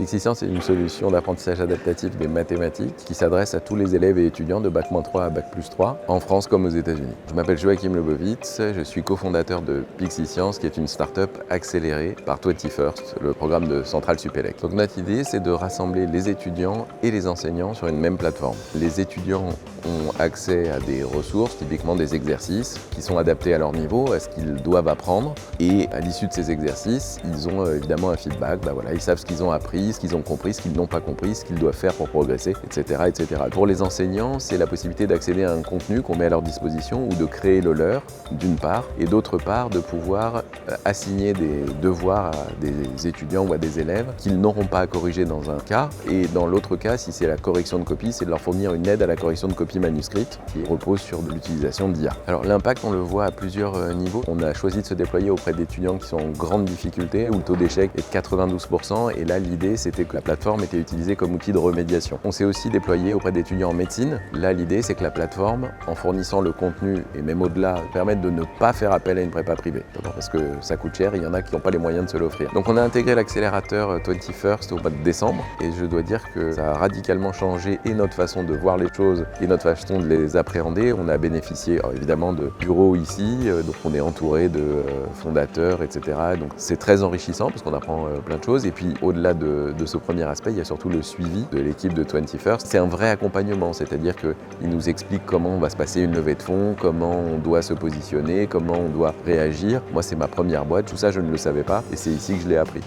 Pixiscience est une solution d'apprentissage adaptatif des mathématiques qui s'adresse à tous les élèves et étudiants de Bac-3 à Bac+3 en France comme aux États-Unis. Je m'appelle Joachim Lebovitz, je suis cofondateur de Pixiscience qui est une start-up accélérée par 21st, le programme de Centrale Supélec. Donc notre idée c'est de rassembler les étudiants et les enseignants sur une même plateforme. Les étudiants ont accès à des ressources, typiquement des exercices qui sont adaptés à leur niveau, à ce qu'ils doivent apprendre, et à l'issue de ces exercices, ils ont évidemment un feedback, ils savent ce qu'ils ont appris, ce qu'ils ont compris, ce qu'ils n'ont pas compris, ce qu'ils doivent faire pour progresser, etc., etc. Pour les enseignants, c'est la possibilité d'accéder à un contenu qu'on met à leur disposition ou de créer le leur, d'une part, et d'autre part, de pouvoir assigner des devoirs à des étudiants ou à des élèves qu'ils n'auront pas à corriger dans un cas, et dans l'autre cas, si c'est la correction de copie, c'est de leur fournir une aide à la correction de copie manuscrite qui repose sur l'utilisation d'IA. Alors l'impact, on le voit à plusieurs niveaux. On a choisi de se déployer auprès d'étudiants qui sont en grande difficulté, où le taux d'échec est de 92%, et là l'idée c'était que la plateforme était utilisée comme outil de remédiation. On s'est aussi déployé auprès d'étudiants en médecine. Là l'idée c'est que la plateforme, en fournissant le contenu et même au-delà, permette de ne pas faire appel à une prépa privée. D'abord parce que ça coûte cher, il y en a qui n'ont pas les moyens de se l'offrir. Donc on a intégré l'accélérateur 21st au mois de décembre, et je dois dire que ça a radicalement changé et notre façon de voir les choses et notre façon de les appréhender. On a bénéficié évidemment de bureaux ici, donc on est entouré de fondateurs, etc. Donc c'est très enrichissant parce qu'on apprend plein de choses. Et puis au-delà de ce premier aspect, il y a surtout le suivi de l'équipe de 21st. C'est un vrai accompagnement, c'est-à-dire qu'ils nous expliquent comment va se passer une levée de fonds, comment on doit se positionner, comment on doit réagir. Moi c'est ma première boîte, tout ça je ne le savais pas et c'est ici que je l'ai appris.